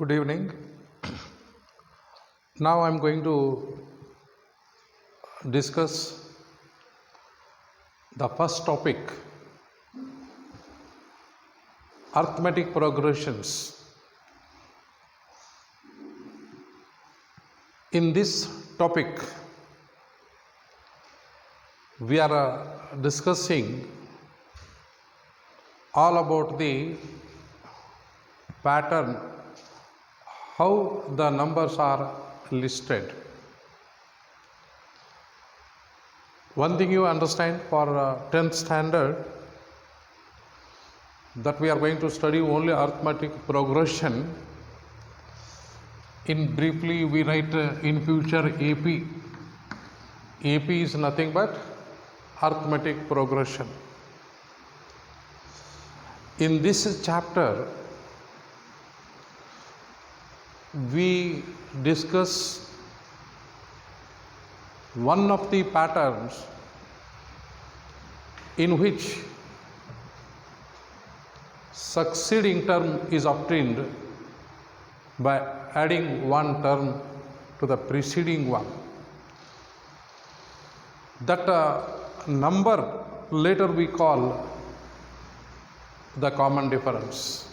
Good evening. Now I am going to discuss the first topic, arithmetic progressions. In this topic, we are discussing all about the pattern, how the numbers are listed. One thing you understand for 10th standard, that we are going to study only arithmetic progression. In briefly we write in future AP. AP is nothing but arithmetic progression. In this chapter, we discuss one of the patterns in which succeeding term is obtained by adding one term to the preceding one. That number later we call the common difference.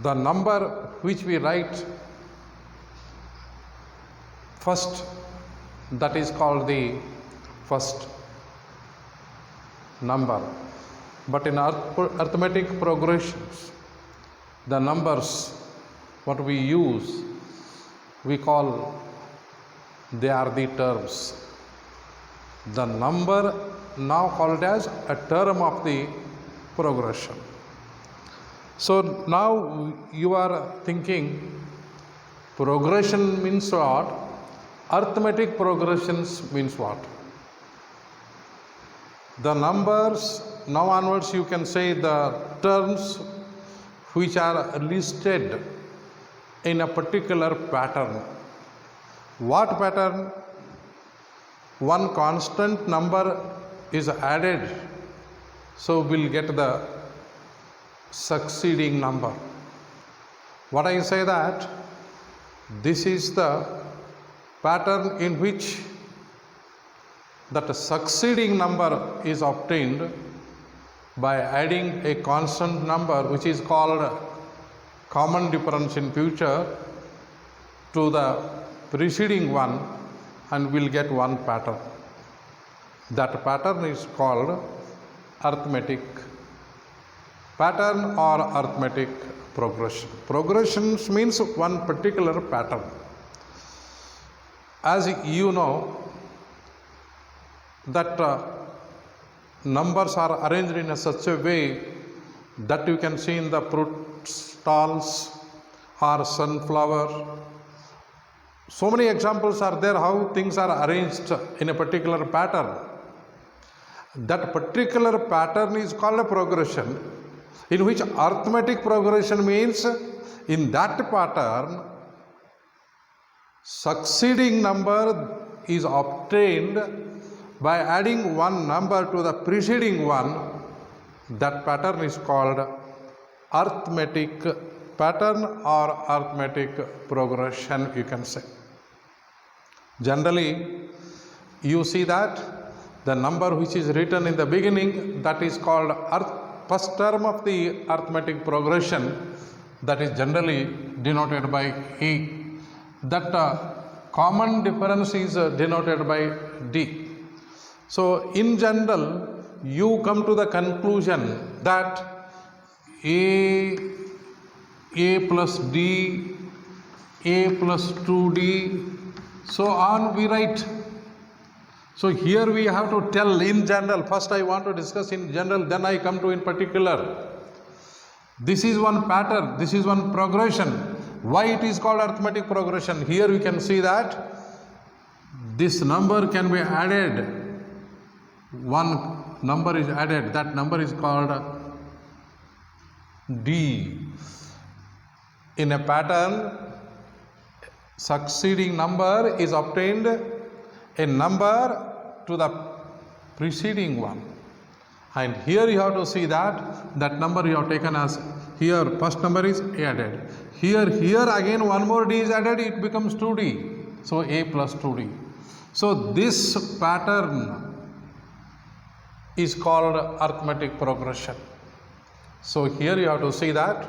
The number which we write first, that is called the first number. But in arithmetic progressions, the numbers what we use, we call they are the terms. The number now called as a term of the progression. So now you are thinking progression means what? Arithmetic progressions means what? The numbers, now onwards you can say the terms which are listed in a particular pattern. What pattern? One constant number is added, so we'll get the succeeding number. What I say that this is the pattern in which that succeeding number is obtained by adding a constant number which is called common difference in future to the preceding one, and we'll get one pattern. That pattern is called arithmetic pattern or arithmetic progression. Progressions means one particular pattern. As you know that numbers are arranged in such a way that you can see in the fruit stalls or sunflower. So many examples are there how things are arranged in a particular pattern. That particular pattern is called a progression, in which arithmetic progression means in that pattern succeeding number is obtained by adding one number to the preceding one. That pattern is called arithmetic pattern or arithmetic progression, you can say. Generally, you see that the number which is written in the beginning, that is called first term of the arithmetic progression, that is generally denoted by E. That common difference is denoted by D. So in general, you come to the conclusion that A plus D, A plus 2D, so on we write. So here we have to tell in general. First I want to discuss in general, then I come to in particular. This is one pattern, this is one progression. Why it is called arithmetic progression? Here we can see that this number can be added. One number is added, that number is called D. In a pattern, succeeding number is obtained a number to the preceding one, And here you have to see that number you have taken as, here first number is added. Here again one more d is added, it becomes 2d. So a plus 2d. So this pattern is called arithmetic progression. So here you have to see that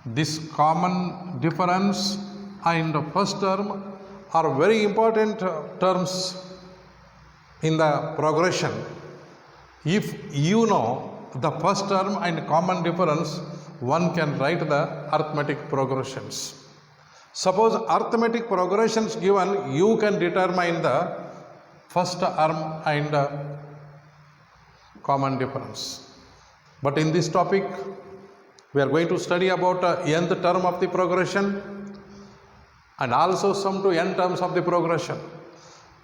this common difference and the first term are very important terms in the progression. If you know the first term and common difference, one can write the arithmetic progressions. Suppose arithmetic progressions given, you can determine the first term and common difference. But in this topic, we are going to study about nth term of the progression and also sum to n terms of the progression.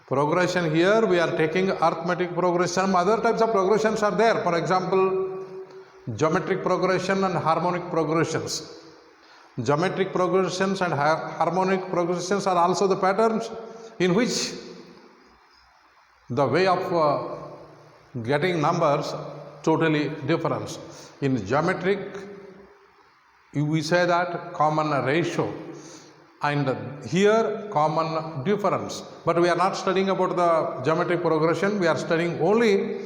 Progression here we are taking arithmetic progression. Other types of progressions are there. For example, geometric progression and harmonic progressions. Geometric progressions and harmonic progressions are also the patterns in which the way of getting numbers totally different. In geometric, we say that common ratio, and here common difference. But we are not studying about the geometric progression, we are studying only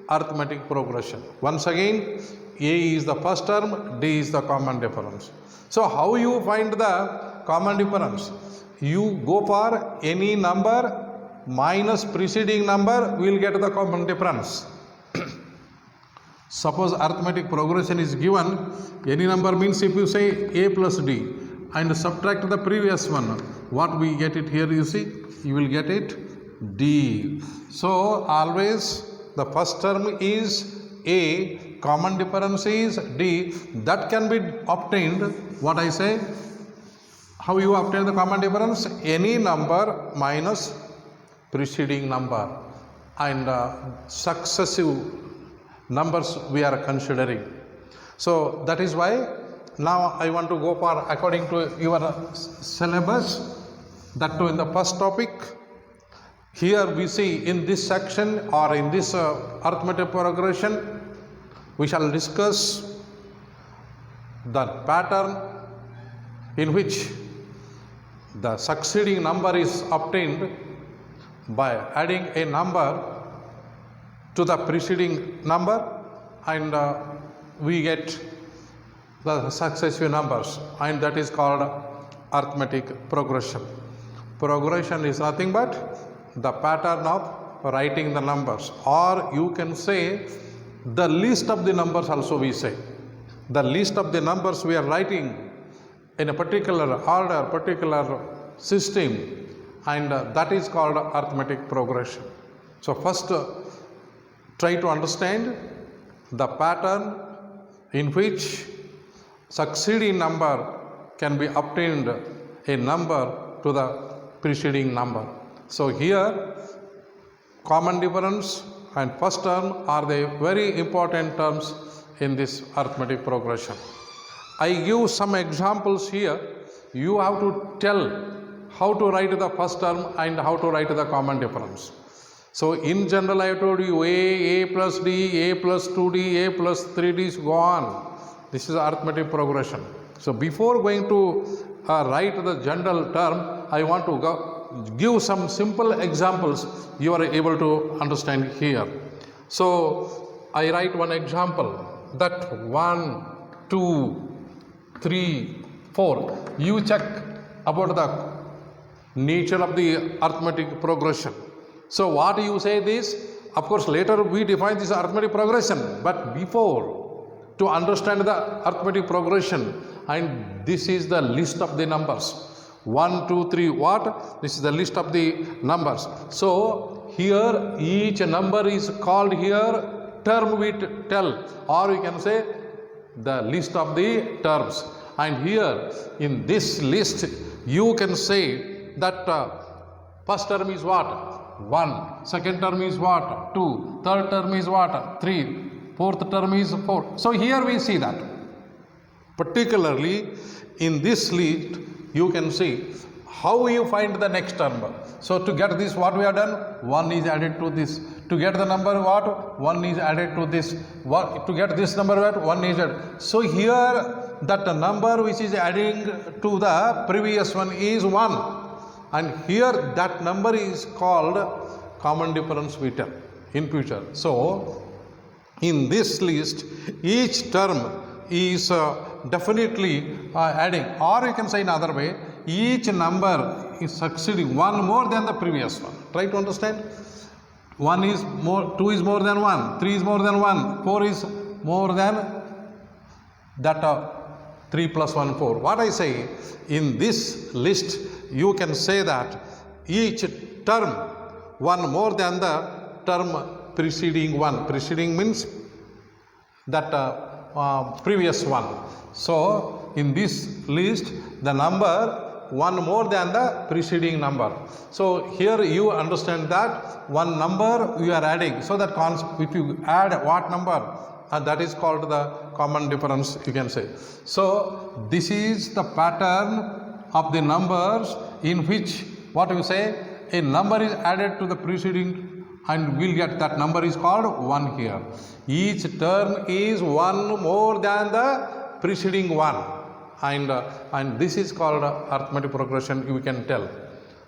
arithmetic progression. Once again, a is the first term, d is the common difference. So how you find the common difference? You go for any number minus preceding number, we will get the common difference. Suppose arithmetic progression is given, any number means if you say a plus d and subtract the previous one, what we get it here, you see, you will get it d. So always the first term is a, common difference is d. That can be obtained, what I say, how you obtain the common difference? Any number minus preceding number and successive numbers we are considering. So that is why now I want to go for according to your syllabus, that too in the first topic. Here we see in this section or in this arithmetic progression, we shall discuss the pattern in which the succeeding number is obtained by adding a number to the preceding number, and we get the successive numbers, and that is called arithmetic progression. Progression is nothing but the pattern of writing the numbers, or you can say the list of the numbers also we say. The list of the numbers we are writing in a particular order, particular system, and that is called arithmetic progression. So first try to understand the pattern in which succeeding number can be obtained a number to the preceding number. So here common difference and first term are the very important terms in this arithmetic progression. I give some examples here. You have to tell how to write the first term and how to write the common difference. So in general I told you a plus d, a plus 2d, a plus 3d, go on. This is arithmetic progression. So before going to write the general term, I want to give some simple examples you are able to understand here. So I write one example, that 1, 2, 3, 4. You check about the nature of the arithmetic progression. So what you say this, of course later we define this arithmetic progression, but before, to understand the arithmetic progression, and this is the list of the numbers. 1, 2, 3, what? This is the list of the numbers. So here each number is called here term we tell, or we can say the list of the terms. And here in this list you can say that first term is what? 1. Second term is what? 2. Third term is what? 3. Fourth term is 4. So here we see that particularly in this list you can see how you find the next term. So to get this, what we have done, 1 is added to this. To get the number what, 1 is added to this. What, to get this number what, 1 is added. So here that number which is adding to the previous one is 1, and here that number is called common difference we tell in future. So in this list, each term is definitely adding, or you can say in other way, each number is succeeding one more than the previous one. Try to understand. 1 is more, 2 is more than 1, 3 is more than 1, 4 is more than that 3 plus 1, 4. What I say, in this list, you can say that each term one more than the term preceding one. Preceding means that previous one. So in this list, the number one more than the preceding number. So here you understand that one number you are adding. So that if you add what number, that is called the common difference, you can say. So this is the pattern of the numbers in which, what you say, a number is added to the preceding and we'll get that number is called 1 here. Each term is one more than the preceding one, and this is called arithmetic progression, you can tell.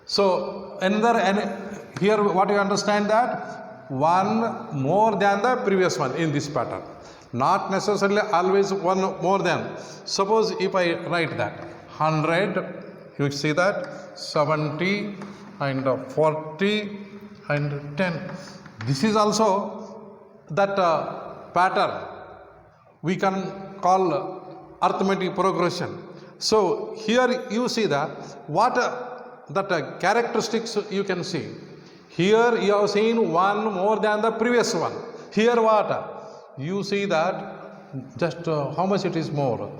So here what you understand, that one more than the previous one in this pattern, not necessarily always one more than. Suppose if I write that 100, you see that 70 and 40 and 10. This is also that pattern we can call arithmetic progression. So here you see that what that characteristics you can see. Here you have seen one more than the previous one. Here what? You see that just how much it is more.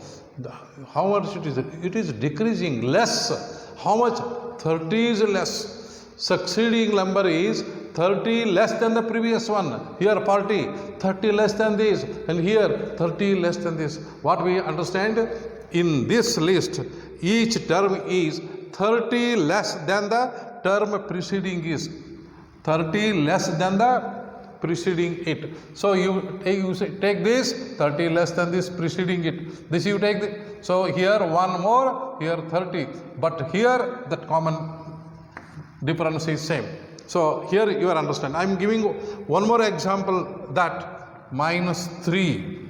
How much it is? It is decreasing, less. How much? 30 is less. Succeeding number is 30 less than the previous one. Here 40, 30 less than this, and here 30 less than this. What we understand? In this list, each term is 30 less than the term preceding is. 30 less than the preceding it. So you take this, 30 less than this preceding it. This you take so here one more, here 30. But here that common difference is same. So here you are understand. I am giving one more example, that -3,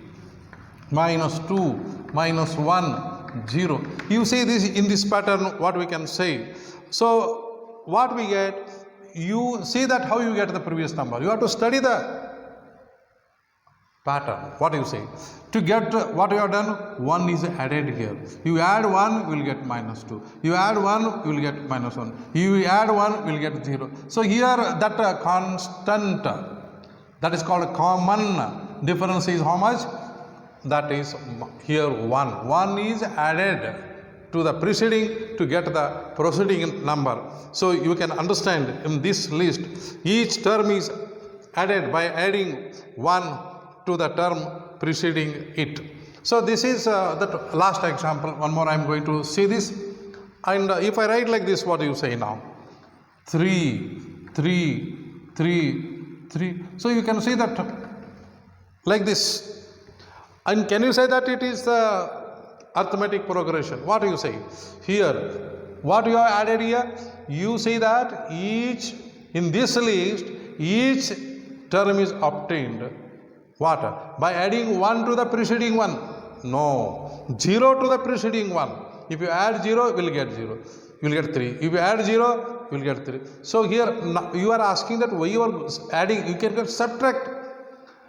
-2, -1, 0. You see this in this pattern, what we can say. So what we get, you see that how you get the previous number. You have to study the pattern. What you say? To get what you have done, 1 is added here. You add 1, you will get -2. You add 1, you will get -1. You add 1, you will get 0. So here that constant, that is called common difference, is how much? That is here 1. 1 is added to the preceding to get the preceding number. So you can understand in this list, each term is added by adding 1 to the term preceding it. So this is the last example. One more I am going to see this. And if I write like this, what do you say now? 3, 3, 3, 3. So you can see that like this. And can you say that it is the arithmetic progression? What do you say? Here, what you have added here? You see that each, in this list, each term is obtained. What? By adding 1 to the preceding one? No. 0 to the preceding one. If you add 0, you will get 0. You will get 3. If you add 0, you will get 3. So here you are asking that why you are adding, you can subtract.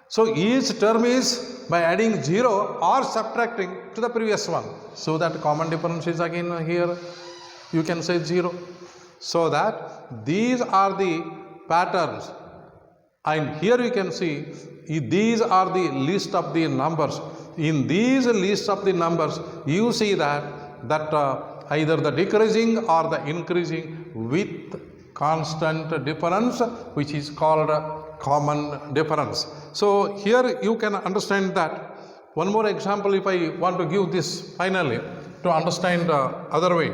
So each term is by adding 0 or subtracting to the previous one. So that common difference is again here, you can say 0. So that these are the patterns. And here you can see these are the list of the numbers. In these list of the numbers, you see that either the decreasing or the increasing with constant difference, which is called common difference. So here you can understand that. One more example, if I want to give this finally to understand the other way.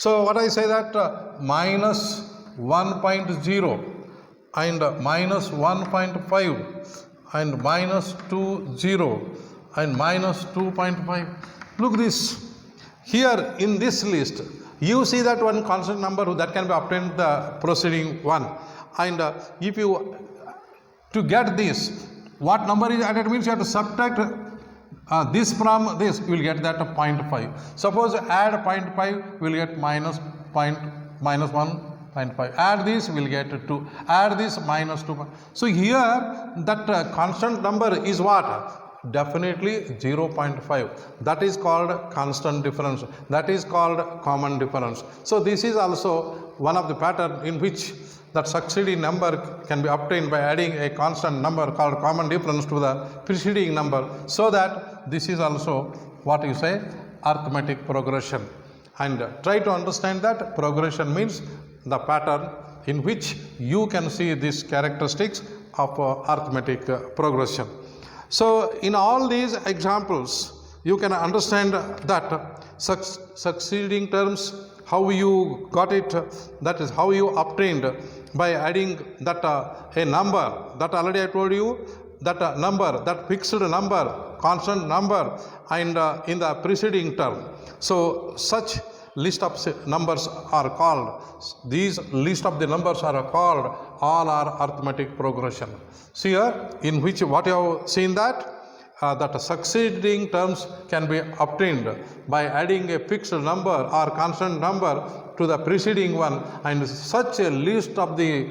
So what I say that minus 1.0 and minus 1.5 and minus 20 and minus 2.5. Look this. Here in this list, you see that one constant number that can be obtained the preceding one. And if you, to get this, what number is added means you have to subtract this from this, you will get that 0.5. Suppose add 0.5, we will get minus 1.5. Add this, we will get 2. Add this, minus 2. So here that constant number is what? Definitely 0.5. That is called constant difference. That is called common difference. So this is also one of the pattern in which that succeeding number can be obtained by adding a constant number called common difference to the preceding number. So that this is also what you say arithmetic progression. And try to understand that progression means the pattern in which you can see these characteristics of arithmetic progression. So in all these examples, you can understand that succeeding terms, how you got it, that is how you obtained by adding that a number, that already I told you, that number, that fixed number, constant number, and in the preceding term. So such list of numbers are called, these list of the numbers are called, all are arithmetic progression. See here, in which what you have seen that succeeding terms can be obtained by adding a fixed number or constant number to the preceding one, and such a list of the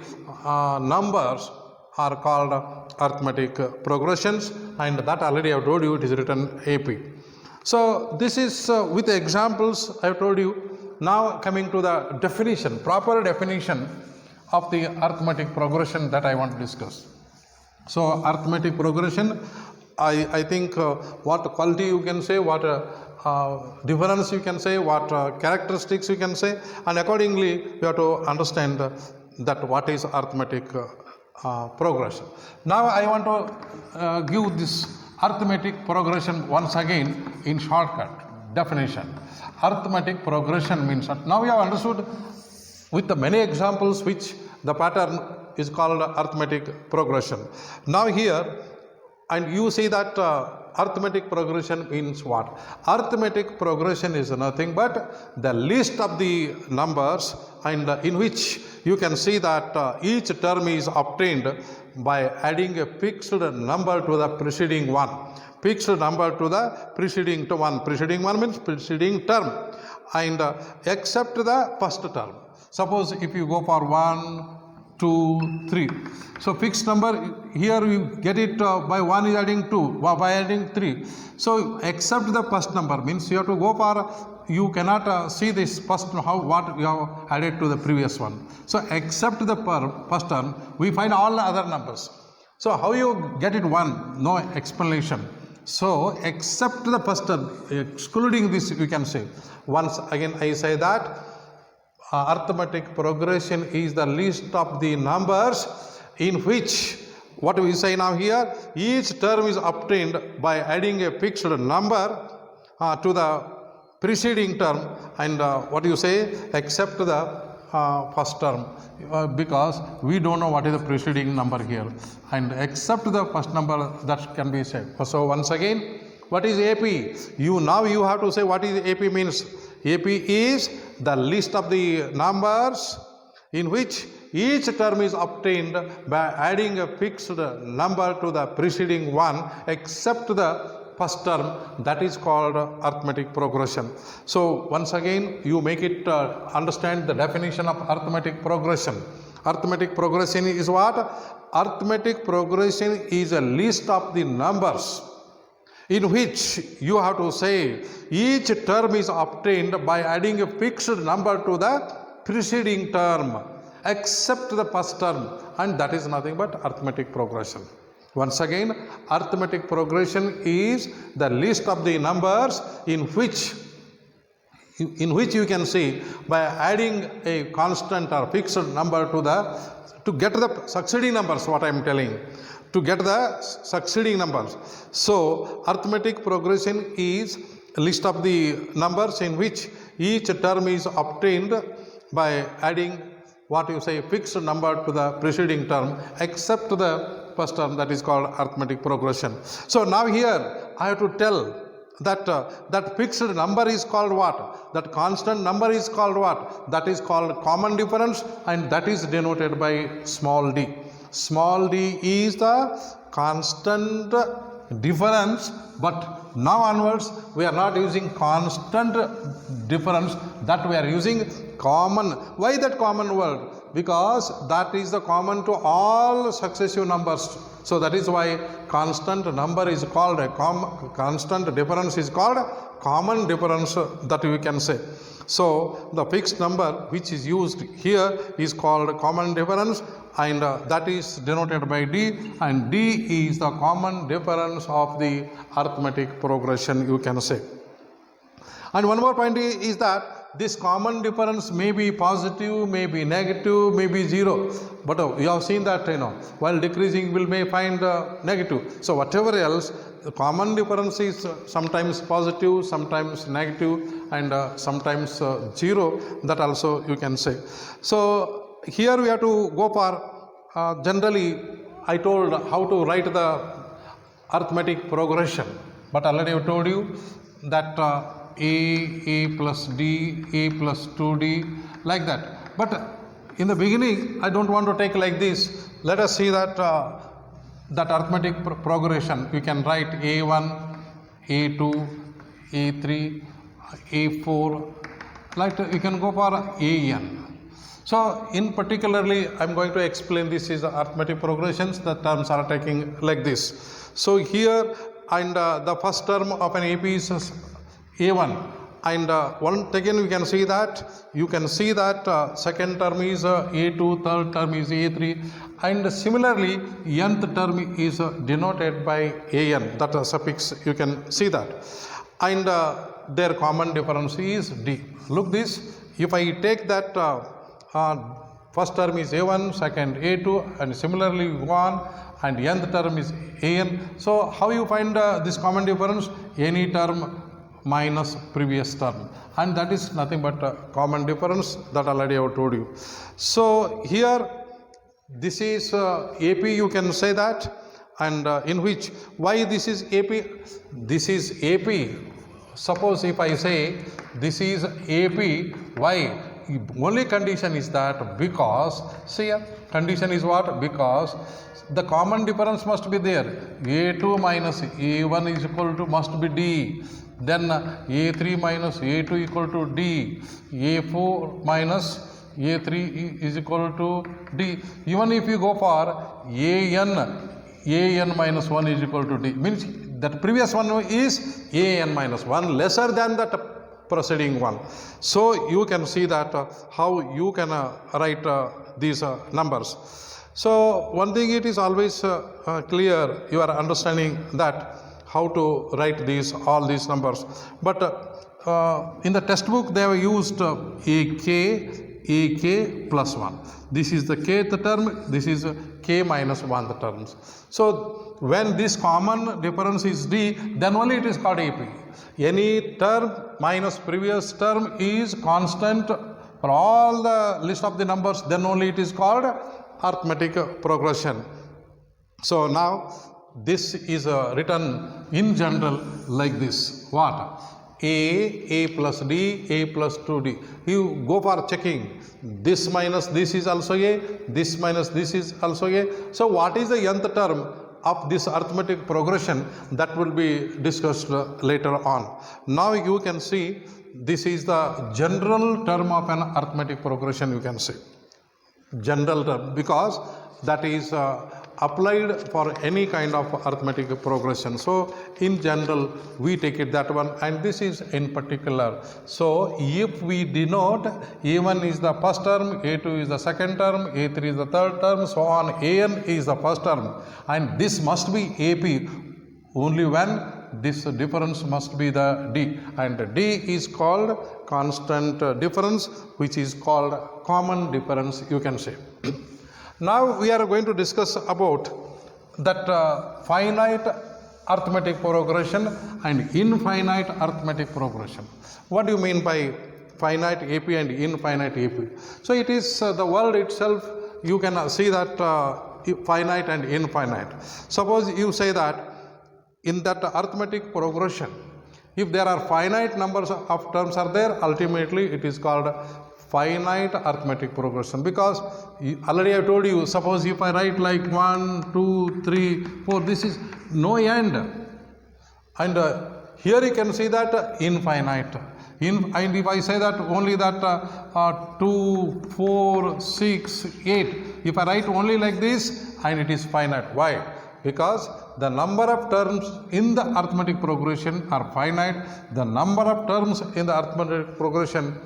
numbers are called arithmetic progressions, and that already I have told you it is written AP. So this is with examples I have told you. Now coming to the definition, proper definition of the arithmetic progression that I want to discuss. So arithmetic progression, I think what quality you can say, what difference you can say, what characteristics you can say, and accordingly you have to understand that what is arithmetic progression. Now I want to give this arithmetic progression once again in shortcut definition. Arithmetic progression means that now we have understood with the many examples which the pattern is called arithmetic progression. Now here, and you see that arithmetic progression means what? Arithmetic progression is nothing but the list of the numbers, and in which you can see that each term is obtained by adding a fixed number to the preceding one. Fixed number to the preceding one. Preceding one means preceding term, and except the first term. Suppose if you go for 1, 2, 3. So fixed number, here you get it by 1 is adding 2, by adding 3. So except the first number means you have to go for, you cannot see this first, what you have added to the previous one. So except the first term, we find all the other numbers. So how you get it 1? No explanation. So except the first term, excluding this you can say. Once again I say that arithmetic progression is the list of the numbers in which, what we say now here, each term is obtained by adding a fixed number to the preceding term, and what you say, except the first term, because we don't know what is the preceding number here, and except the first number that can be said. So once again, what is AP? Now you have to say what is AP means. AP is the list of the numbers in which each term is obtained by adding a fixed number to the preceding one except the first term. That is called arithmetic progression. So once again you make it understand the definition of arithmetic progression. Arithmetic progression is what? Arithmetic progression is a list of the numbers in which you have to say each term is obtained by adding a fixed number to the preceding term except the first term, and that is nothing but arithmetic progression. Once again, arithmetic progression is the list of the numbers in which you can see by adding a constant or fixed number to get the succeeding numbers, what I am telling, to get the succeeding numbers. So arithmetic progression is a list of the numbers in which each term is obtained by adding what you say fixed number to the preceding term except the first term, that is called arithmetic progression. So now here I have to tell that that fixed number is called what? That constant number is called what? That is called common difference, and that is denoted by small d. Small d is the constant difference, but now onwards we are not using constant difference, that we are using common. Why that common word? Because that is the common to all successive numbers. So that is why constant number is called a constant difference is called common difference, that we can say. So the fixed number which is used here is called common difference, and that is denoted by d, and d is the common difference of the arithmetic progression, you can say. And one more point is that this common difference may be positive, may be negative, may be zero, but you have seen that while decreasing we may find negative. So whatever else, the common difference is sometimes positive, sometimes negative, and sometimes zero, that also you can say. So here we have to go for generally I told how to write the arithmetic progression, but already I told you that a plus d, a plus 2d, like that. But in the beginning I don't want to take like this. Let us see that that arithmetic progression. You can write a1, a2, a3, a4, like that. You can go for an. So in particularly I am going to explain this is arithmetic progressions. The terms are taking like this. So here, and the first term of an AP is a1, and once again you can see that second term is a2, third term is a3, and similarly nth term is denoted by an, that suffix, you can see that, and their common difference is d. Look this, if I take that first term is a1, second a2, and similarly one, and nth term is an. So how you find this common difference? Any term minus previous term, and that is nothing but common difference, that already I have told you. So here this is AP, you can say that, and in which, why this is AP? This is AP. Suppose if I say this is AP, why? Only condition is that because, see here, condition is what? Because the common difference must be there. A2 minus A1 is equal to, must be D. Then A3 minus A2 equal to D. A4 minus A3 is equal to D. Even if you go for AN minus 1 is equal to D, means that previous one is AN minus 1 lesser than that preceding one. So you can see that how you can write these numbers. So one thing, it is always clear, you are understanding that how to write all these numbers. But in the textbook they have used AK plus 1. This is the kth term, this is k minus 1 terms. So when this common difference is d, then only it is called AP. Any term minus previous term is constant for all the list of the numbers, then only it is called arithmetic progression. So now this is written in general like this. What? A plus D, A plus 2D. You go for checking. This minus this is also A, this minus this is also A. So what is the nth term of this arithmetic progression? That will be discussed later on. Now you can see this is the general term of an arithmetic progression, you can say. General term, because that is applied for any kind of arithmetic progression. So in general we take it that one, and this is in particular. So if we denote, A1 is the first term, A2 is the second term, A3 is the third term, so on, AN is the first term, and this must be AP only when this difference must be the D, and D is called constant difference, which is called common difference, you can say. Now we are going to discuss about that finite arithmetic progression and infinite arithmetic progression. What do you mean by finite AP and infinite AP. So it is the world itself, you can see that finite and infinite. Suppose you say that in that arithmetic progression, if there are finite numbers of terms are there, ultimately it is called finite arithmetic progression, because already I told you, suppose if I write like 1, 2, 3, 4, this is no end, and here you can see that infinite. And if I say that only that 2, 4, 6, 8, if I write only like this, and it is finite. Why? Because the number of terms in the arithmetic progression are finite, the number of terms in the arithmetic progression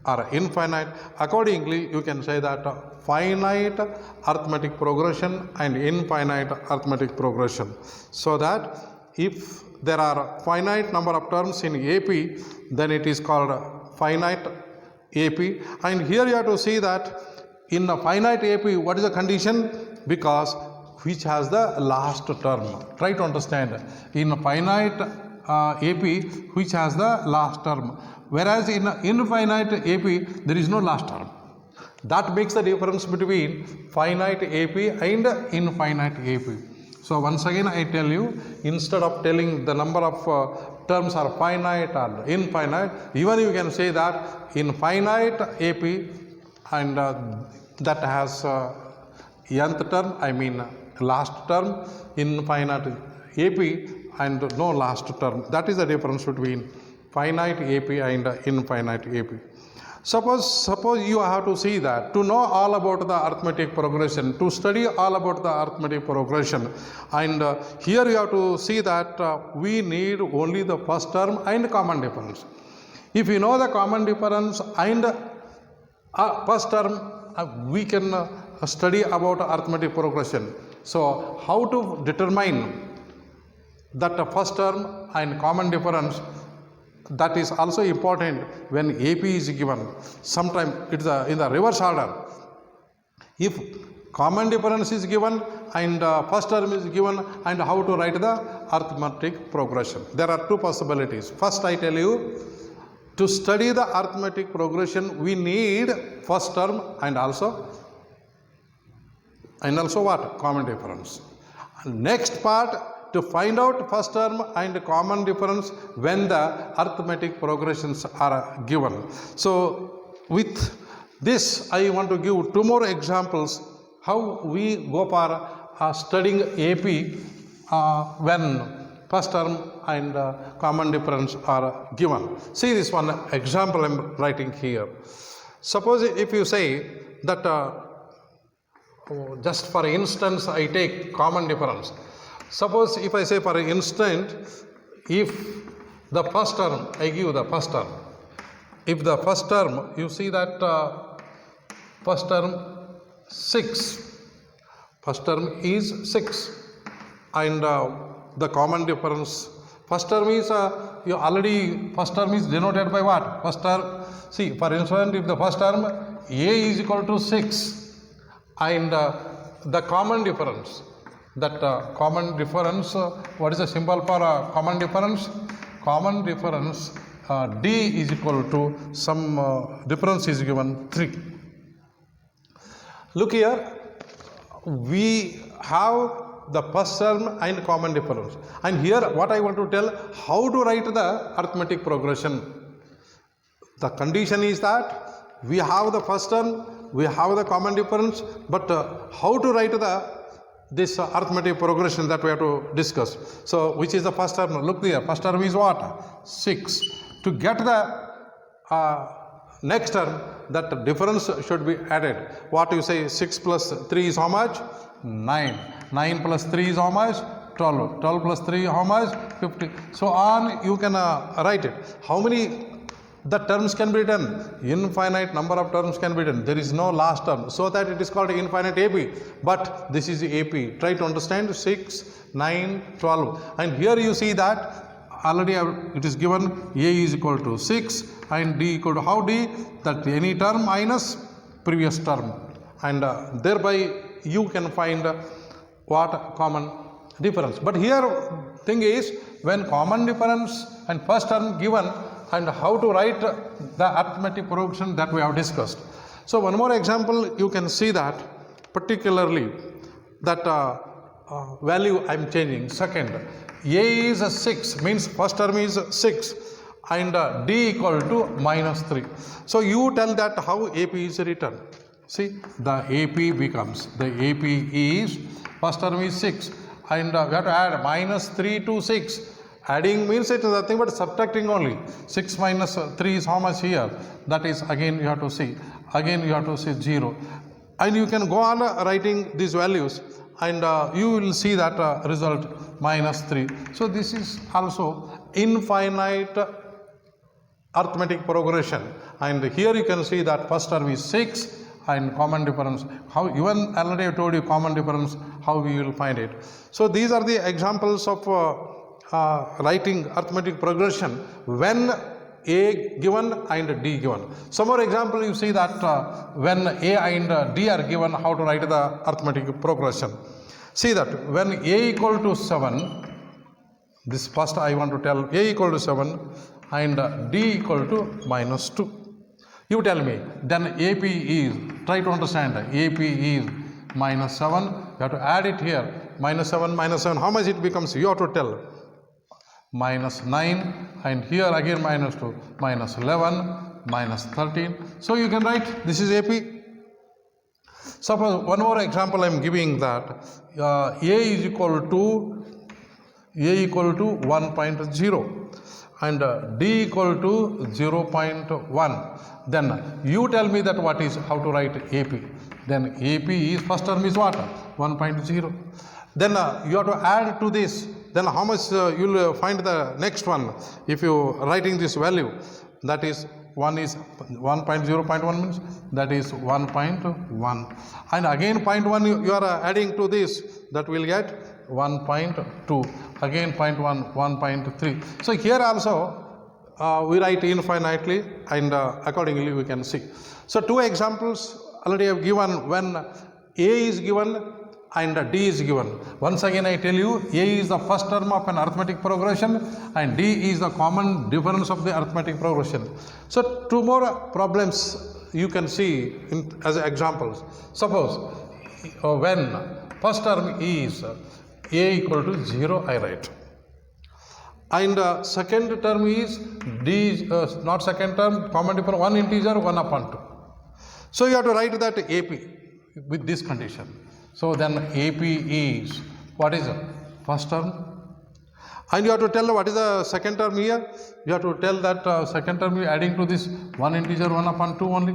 are infinite. Accordingly, you can say that finite arithmetic progression and infinite arithmetic progression. So that if there are finite number of terms in AP, then it is called finite AP. And here you have to see that in a finite AP, what is the condition? Because which has the last term. Try to understand. In a finite AP, which has the last term. Whereas in infinite AP, there is no last term. That makes the difference between finite AP and infinite AP. So once again I tell you, instead of telling the number of terms are finite or infinite, even you can say that in finite AP and that has nth term, I mean last term, infinite AP and no last term. That is the difference between finite AP and infinite AP. Suppose you have to see that, to know all about the arithmetic progression, to study all about the arithmetic progression, and here you have to see that we need only the first term and common difference. If you know the common difference and first term, we can study about arithmetic progression. So how to determine that first term and common difference? That is also important when AP is given. Sometimes it's in the reverse order. If common difference is given and first term is given, and how to write the arithmetic progression. There are two possibilities. First, I tell you, to study the arithmetic progression, we need first term and also what? Common difference. Next part, to find out first term and common difference when the arithmetic progressions are given. So with this, I want to give two more examples how we go for studying AP when first term and common difference are given. See this one example I am writing here. Suppose if you say that just for instance I take common difference. Suppose if I say for instance, if the first term, I give the first term. If the first term, you see that first term 6. First term is 6. And the common difference, first term is, you already, first term is denoted by what? First term, see for instance, if the first term A is equal to 6 and the common difference, that common difference, what is the symbol for common difference? Common difference D is equal to some difference is given 3. Look here, we have the first term and common difference, and here what I want to tell, how to write the arithmetic progression. The condition is that we have the first term, we have the common difference, but how to write this arithmetic progression, that we have to discuss. So which is the first term? Look here, first term is what? 6. To get the next term, that difference should be added. What you say, 6 plus 3 is how much? 9. 9 plus 3 is how much? 12. 12 plus 3 how much? 50. So on you can write it. How many the terms can be written? Infinite number of terms can be written. There is no last term, so that it is called infinite AP. But this is AP. Try to understand. 6, 9, 12. And here you see that already it is given A is equal to 6 and D equal to how D? That any term minus previous term. And thereby you can find what? Common difference. But here thing is, when common difference and first term given, and how to write the arithmetic progression that we have discussed. So one more example, you can see that particularly that value I am changing. Second, a is 6, means first term is 6 and d equal to minus 3. So you tell that how AP is written. See, the AP becomes, the AP is, first term is 6 and we have to add minus 3 to 6. Adding means it is nothing but subtracting only. 6 minus 3 is how much here? That is, again you have to see. Again you have to see 0. And you can go on writing these values and you will see that result minus 3. So this is also infinite arithmetic progression. And here you can see that first term is 6 and common difference. How, even already I told you common difference, how we will find it. So these are the examples of writing arithmetic progression when A given and D given. Some more example, you see that when A and D are given, how to write the arithmetic progression. See that when A equal to 7, this first I want to tell A equal to 7 and D equal to minus 2. You tell me, then AP is, try to understand, AP is minus 7, you have to add it here, minus 7, how much it becomes, you have to tell. Minus 9 and here again minus 2, minus 11, minus 13. So you can write this is AP. Suppose one more example I am giving that A is equal to 1.0 and D equal to 0.1. Then you tell me that what is, how to write AP. Then AP is, first term is what? 1.0. Then you have to add to this. Then how much you will find the next one if you writing this value, that is 1 is 1.0.1 means that is 1.1 and again 0.1 you are adding to this, that will get 1.2, again 0.1, 1.3. So here also we write infinitely and accordingly we can see. So two examples already I have given when A is given and D is given. Once again I tell you, A is the first term of an arithmetic progression and D is the common difference of the arithmetic progression. So two more problems you can see as examples. Suppose when first term is A equal to 0, I write. And second term is D, not second term, common difference, one integer 1 upon 2. So you have to write that AP with this condition. So then AP is, what is the first term? And you have to tell what is the second term here. You have to tell that second term is adding to this one integer 1 upon 2 only.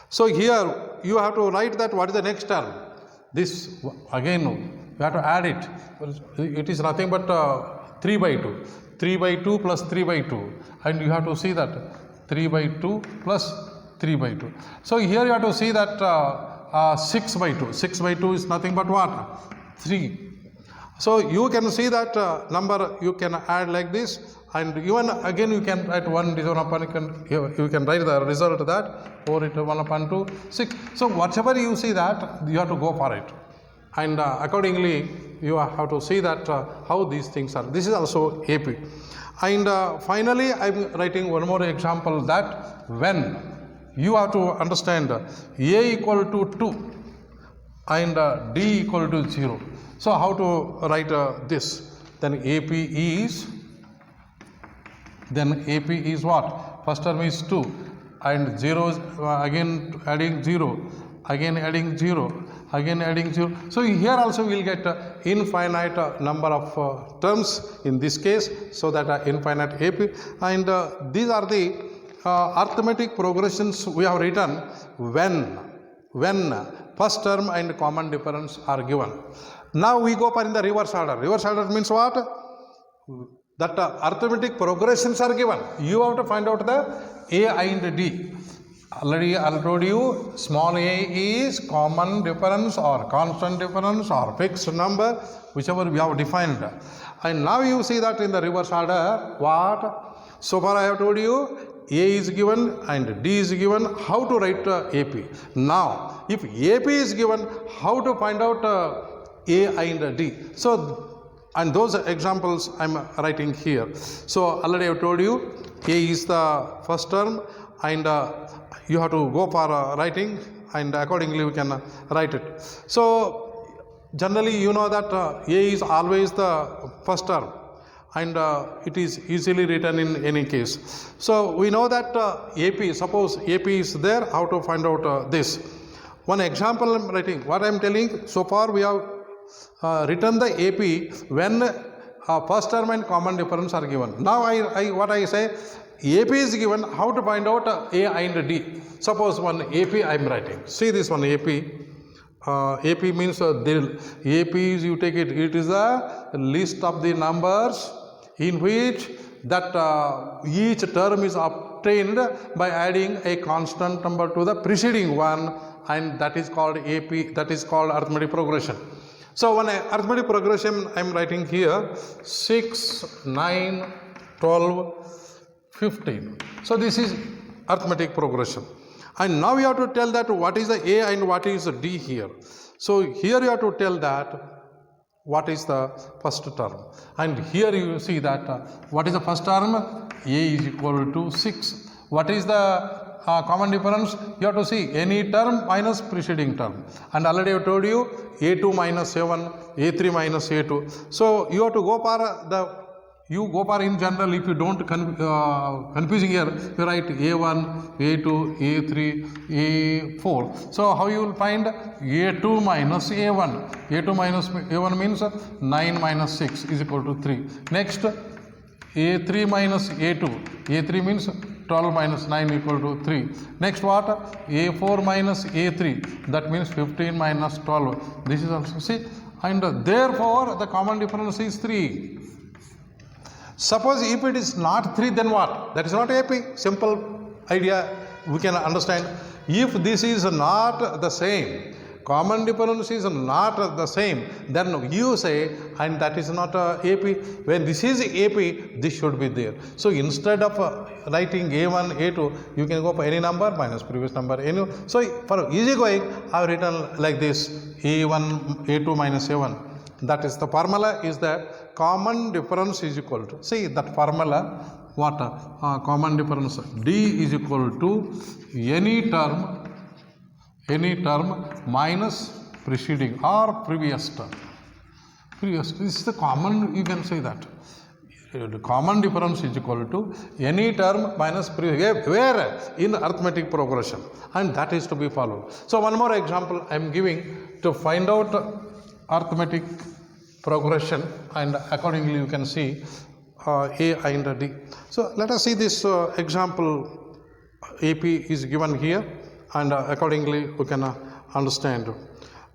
So here you have to write that what is the next term. This again you have to add it. It is nothing but 3 by 2. 3 by 2 plus 3 by 2. And you have to see that 3 by 2 plus 3 by 2. So here you have to see that 6 by 2. 6 by 2 is nothing but what? 3. So you can see that number you can add like this, and even again you can write 1 division upon, you can write the result that 4 into 1 upon 2, 6. So whatever you see that, you have to go for it. And accordingly you have to see that how these things are. This is also AP. And finally I am writing one more example that when you have to understand A equal to 2 and D equal to 0. So how to write this? Then AP is what? First term is 2 and 0 again adding 0, again adding 0, again adding 0. So here also we will get infinite number of terms in this case, so that infinite AP. And these are the arithmetic progressions we have written when first term and common difference are given. Now we go for in the reverse order. Reverse order means what? That arithmetic progressions are given. You have to find out the A and D. Already I told you, small a is common difference or constant difference or fixed number, whichever we have defined. And now you see that in the reverse order, what? So far I have told you, A is given and D is given, how to write AP. Now, if AP is given, how to find out A and D. So, and those examples I'm writing here. So already I told you A is the first term, and you have to go for writing, and accordingly we can write it. So generally you know that A is always the first term, and it is easily written in any case. So we know that AP, suppose AP is there, how to find out this. One example I'm writing, what I'm telling, so far we have written the AP when first term and common difference are given. Now what I say, AP is given, how to find out A and D. Suppose one AP I am writing. See this one AP. AP means AP is, you take it, it is the list of the numbers in which that each term is obtained by adding a constant number to the preceding one, and that is called AP, that is called arithmetic progression. So one arithmetic progression I am writing here, 6, 9, 12, 15. So this is arithmetic progression. And now you have to tell that what is the A and what is the D here. So here you have to tell that what is the first term. And here you see that what is the first term? A is equal to 6. What is the common difference? You have to see any term minus preceding term. And already I told you A2 minus 7, A3 minus A2. So you have to go for in general. If you don't confusing here, you write A1, A2, A3, A4. So how you will find A2 minus A1? A2 minus A1 means 9 minus 6 is equal to 3. Next, A3 minus A2. A3 means 12 minus 9 equal to 3. Next what? A4 minus A3. That means 15 minus 12. This is also, see, and therefore the common difference is 3. Suppose if it is not 3, then what? That is not AP. Simple idea we can understand. If this is not the same, common difference is not the same, then you say, and that is not AP. When this is AP, this should be there. So instead of writing A1, A2, you can go for any number minus previous number. So for easy going, I have written like this, A1, A2 minus A1. That is the formula is that common difference is equal to, see that formula, what? Common difference, D is equal to any term minus preceding or previous term. This is the common, you can say that. The common difference is equal to any term minus previous, where in arithmetic progression, and that is to be followed. So one more example I am giving to find out arithmetic progression, and accordingly you can see A and D. So let us see this example. AP is given here, and accordingly we can understand.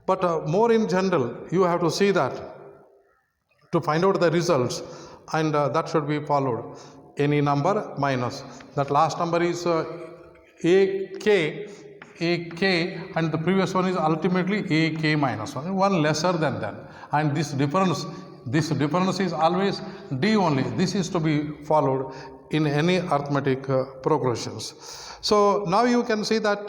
But more in general, you have to see that to find out the results, and that should be followed. Any number minus that last number is AK, and the previous one is ultimately AK minus 1, one lesser than that, and this difference is always D only. This is to be followed in any arithmetic progressions. So now you can see that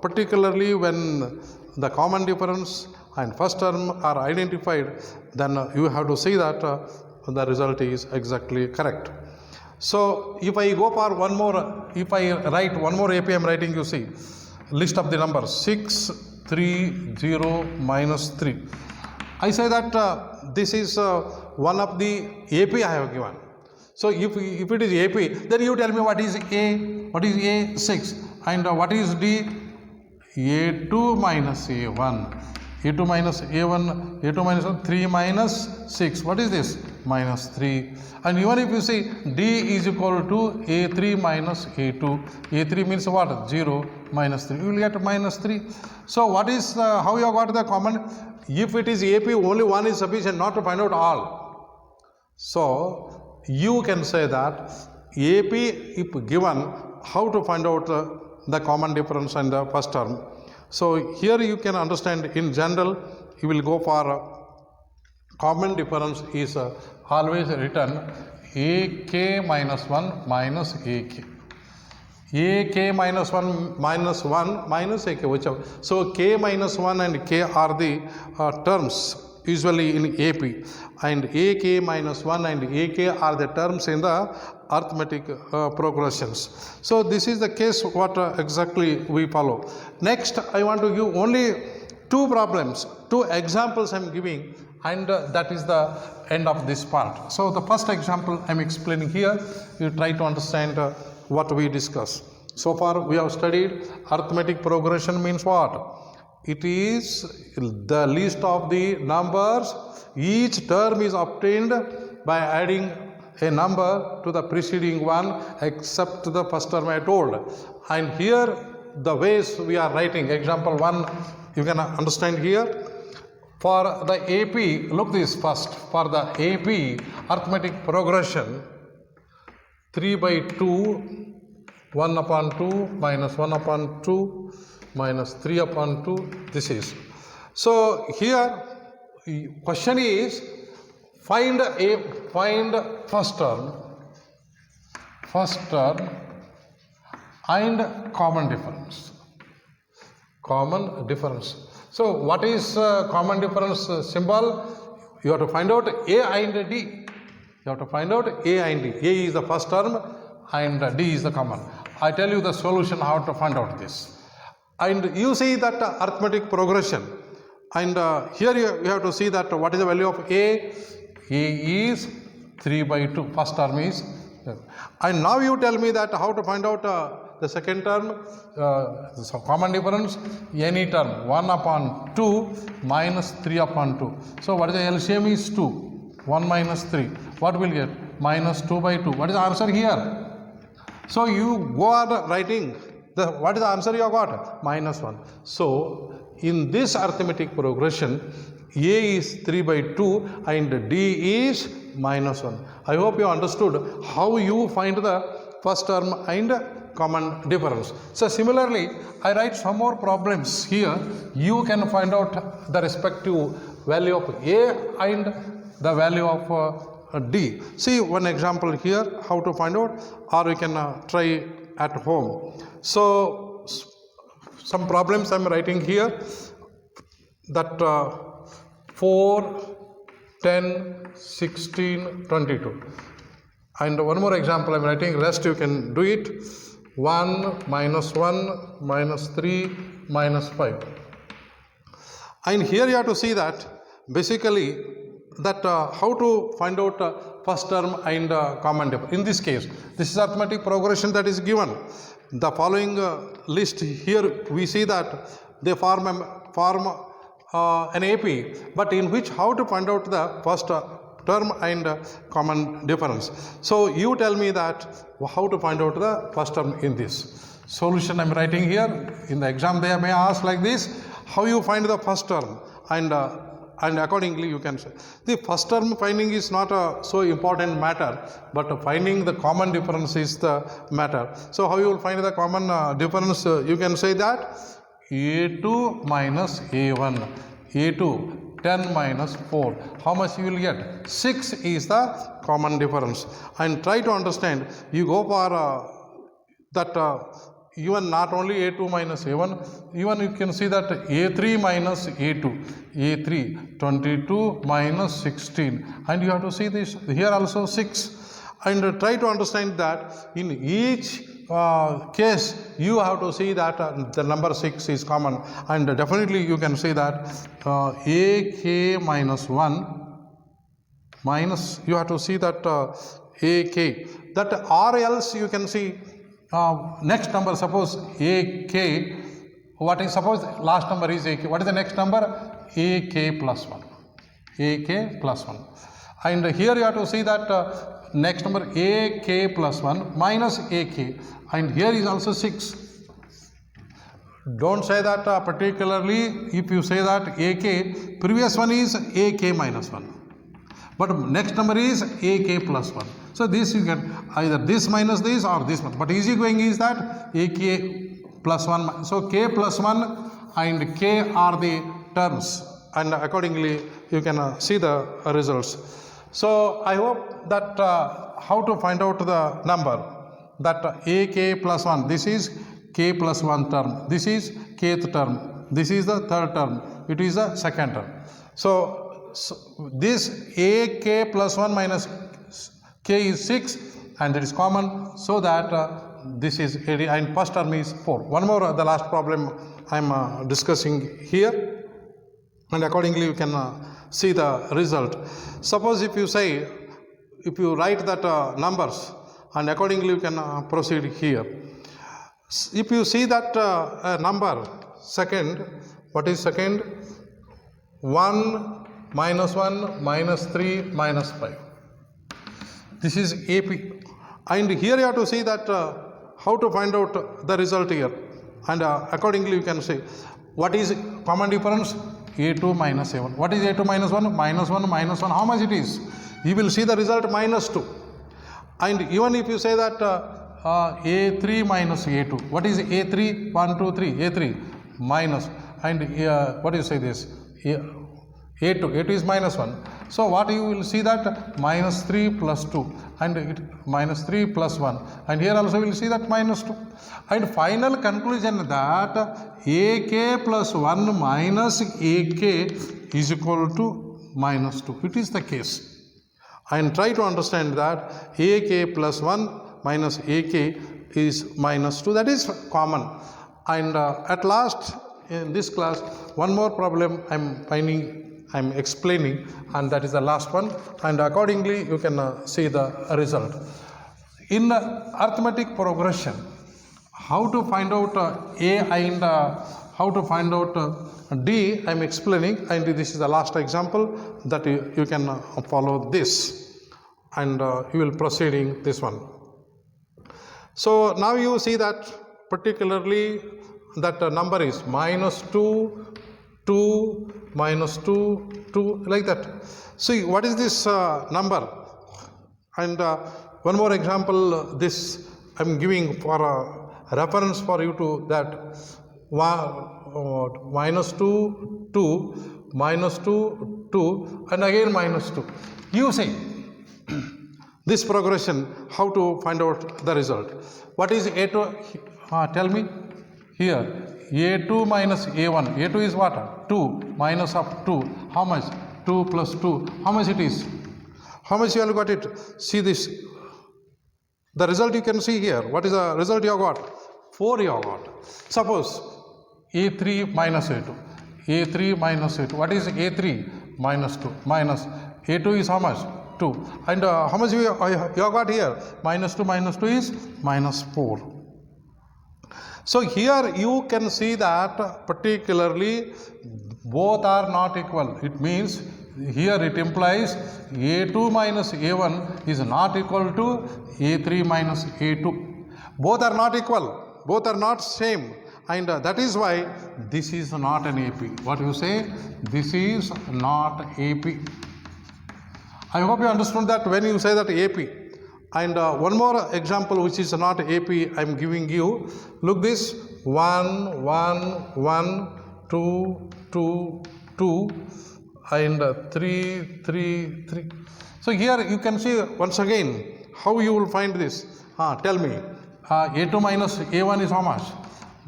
particularly when the common difference and first term are identified, then you have to see that the result is exactly correct. So if I go for one more, if I write one more AP I am writing, you see list of the numbers 6, 3, 0, minus 3. I say that this is one of the AP I have given. So if it is AP, then you tell me what is A, what is A, 6, and what is D, A2 minus A1, A2 minus A1, A2 minus 1, 3 minus 6, what is this? Minus 3. And even if you see D is equal to A3 minus A2, A3 means what? 0 minus 3, you will get minus 3. So what is, how you have got the common? If it is AP, only one is sufficient, not to find out all. So you can say that AP, if given, how to find out the common difference and the first term. So here you can understand in general, you will go for common difference is always written AK minus 1 minus AK. AK minus 1 minus AK, whichever. So K minus 1 and K are the terms usually in AP, and AK minus 1 and AK are the terms in the arithmetic progressions. So this is the case what exactly we follow. Next, I want to give only two problems, two examples I am giving, and that is the end of this part. So the first example I am explaining here, you try to understand what we discuss. So far we have studied arithmetic progression means what? It is the list of the numbers. Each term is obtained by adding a number to the preceding one except the first term I told. And here the ways we are writing, example 1 you can understand here. For the AP, look this first, for the AP arithmetic progression, 3 by 2, 1 upon 2 minus 1 upon 2 minus 3 upon 2, this is. So here question is find first term and common difference. So what is common difference symbol? You have to find out A and D. You have to find out A and D. A is the first term and D is the common. I tell you the solution how to find out this. And you see that arithmetic progression, and here you have to see that what is the value of A. A is 3 by 2, first term is, and now you tell me that how to find out the second term, so common difference, any term, 1 upon 2 minus 3 upon 2. So what is the LCM is 2, 1 minus 3, what will get? Minus 2 by 2. What is the answer here? So you go on writing, what is the answer you have got? Minus 1. So in this arithmetic progression, A is 3 by 2 and D is minus 1. I hope you understood how you find the first term and common difference. So similarly, I write some more problems here. You can find out the respective value of A and the value of D. See one example here, how to find out, or you can try at home. So some problems I am writing here, that 4, 10, 16, 22. And one more example I am writing, rest you can do it. 1, minus 1, minus 3, minus 5. And here you have to see that basically that how to find out first term and common difference. In this case, this is arithmetic progression that is given. The following list here we see that they form an AP, but in which how to find out the first term and common difference. So you tell me that how to find out the first term in this. Solution I am writing here. In the exam they may ask like this, how you find the first term, and accordingly you can say. The first term finding is not a so important matter, but finding the common difference is the matter. So how you will find the common difference? You can say that A2 minus A1, A2, 10 minus 4. How much you will get? 6 is the common difference. And try to understand, you go for that even not only A2 minus A1, even you can see that A3 minus A2, A3, 22 minus 16, and you have to see this here also 6, and try to understand that in each case you have to see that the number 6 is common, and definitely you can say that AK minus 1 minus, you have to see that AK, that or else you can see next number, suppose AK, what is, suppose last number is AK, what is the next number? AK plus 1, AK plus 1, and here you have to see that next number AK plus 1 minus AK, and here is also 6. Don't say that particularly, if you say that AK, previous one is AK minus 1, but next number is AK plus 1. So this you can either this minus this or this one, but easy going is that AK plus 1. So K plus 1 and K are the terms, and accordingly you can see the results. So I hope that how to find out the number, that AK plus 1, this is K plus 1 term, this is kth term, this is the third term, it is the second term. So this ak plus 1 minus k is 6 and it is common, so that this is 80 and first term is 4. One more, the last problem I am discussing here, and accordingly you can see the result. Suppose if you write that numbers, and accordingly you can proceed here. If you see that number second, what is second? 1 minus 1 minus 3 minus 5. This is AP. And here you have to see that how to find out the result here. And accordingly you can say, what is common difference? A2 minus A1. What is A2 minus 1? Minus 1 minus 1. How much it is? You will see the result minus 2. And even if you say that A3 minus A2. What is A3? 1, 2, 3. A3 minus. And what do you say this? A2 is minus 1. So what you will see that minus 3 plus 2 and minus 3 plus 1, and here also we will see that minus 2. And final conclusion that AK plus 1 minus AK is equal to minus 2. It is the case. And try to understand that AK plus 1 minus AK is minus 2. That is common. And at last in this class, one more problem I am explaining, and that is the last one, and accordingly you can see the result. In arithmetic progression, how to find out A and how to find out D, I am explaining, and this is the last example that you can follow this, and you will proceeding this one. So now you see that particularly that number is minus 2, 2, minus 2, 2, like that. See, what is this number? And one more example, this I am giving for a reference for you to that minus 2, 2, minus 2, 2, and again minus 2. You see this progression, how to find out the result. What is A2? Tell me. Here, A2 minus A1. A2 is what? 2 minus of 2. How much? 2 plus 2. How much it is? How much you have got it? See this. The result you can see here. What is the result you have got? 4 you have got. Suppose A3 minus A2. A3 minus A2. What is A3? Minus 2. Minus A2 is how much? 2. And how much you have got here? Minus 2 is minus 4. So here you can see that particularly both are not equal. It means here it implies A2 minus A1 is not equal to A3 minus A2. Both are not equal. Both are not same. And that is why this is not an AP. What you say? This is not AP. I hope you understood that when you say that AP. And one more example which is not AP I am giving you. Look this, 1, 1, 1, 2, 2, 2 and 3, 3, 3. So here you can see once again how you will find this. Tell me, A2 minus A1 is how much?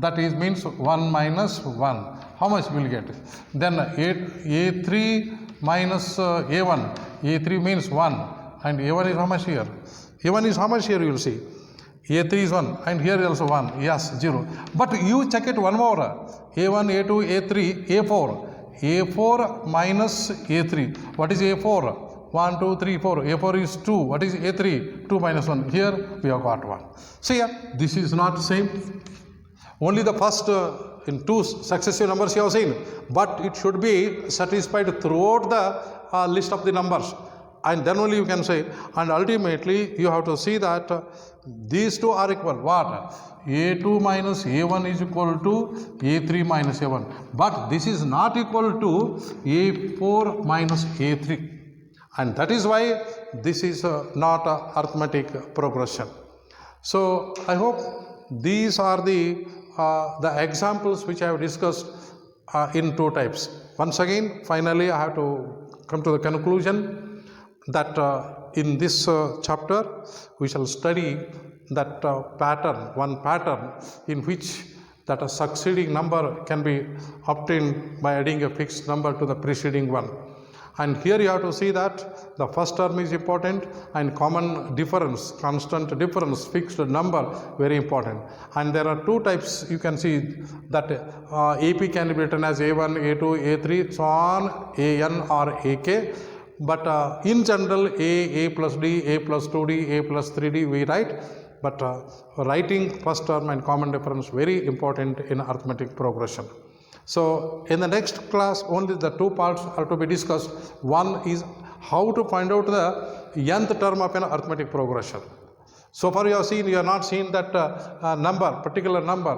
That is means 1 minus 1. How much will you get? Then A3 minus A1. A3 means 1 and A1 is how much here? A1 is how much here you will see? A3 is 1 and here also 1. Yes, 0. But you check it one more. A1, A2, A3, A4. A4 minus A3. What is A4? 1, 2, 3, 4. A4 is 2. What is A3? 2 minus 1. Here we have got 1. See, this is not same. Only the first in two successive numbers you have seen. But it should be satisfied throughout the list of the numbers. And then only you can say, and ultimately you have to see that these two are equal. What? A2 minus A1 is equal to A3 minus A1. But this is not equal to A4 minus A3. And that is why this is not a arithmetic progression. So I hope these are the examples which I have discussed in two types. Once again, finally I have to come to the conclusion that in this chapter we shall study that one pattern in which that a succeeding number can be obtained by adding a fixed number to the preceding one. And here you have to see that the first term is important, and common difference, constant difference, fixed number, very important. And there are two types. You can see that AP can be written as A1, A2, A3, so on, AN or AK. But in general, A plus D, A plus 2D, A plus 3D we write. But writing first term and common difference very important in arithmetic progression. So in the next class, only the two parts are to be discussed. One is how to find out the nth term of an arithmetic progression. So far you have not seen that number, particular number.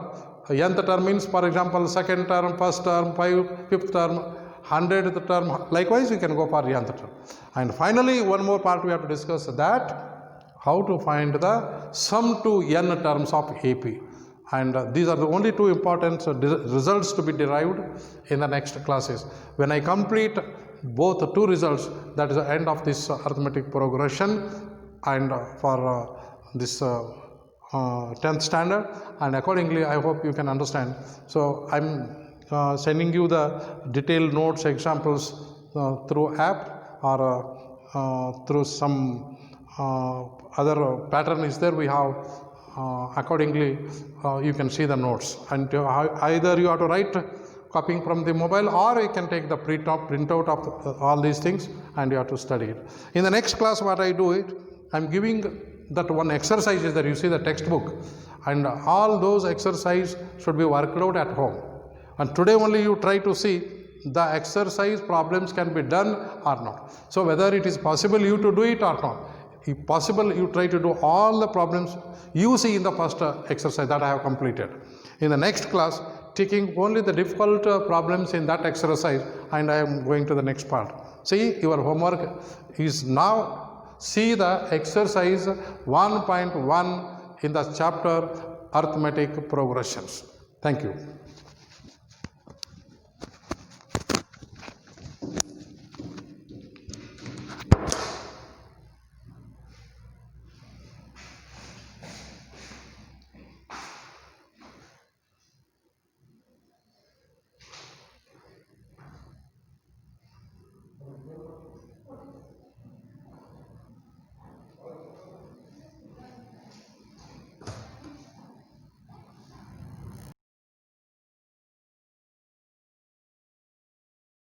Nth term means, for example, second term, first term, fifth term, 100th term. Likewise, you can go for nth term. And finally, one more part we have to discuss, that how to find the sum to n terms of AP. And these are the only two important results to be derived in the next classes. When I complete both the two results, that is the end of this arithmetic progression and for this 10th standard, and accordingly I hope you can understand. So I am sending you the detailed notes, examples through app or through some other pattern is there we have. Accordingly you can see the notes, and either you have to write copying from the mobile, or you can take the printout of all these things and you have to study it. In the next class what I do it, I am giving that one exercise is there, you see the textbook, and all those exercises should be worked out at home. And today only you try to see the exercise problems can be done or not. So whether it is possible you to do it or not. If possible, you try to do all the problems you see in the first exercise that I have completed. In the next class, taking only the difficult problems in that exercise, and I am going to the next part. See, your homework is now see the exercise 1.1 in the chapter Arithmetic Progressions. Thank you.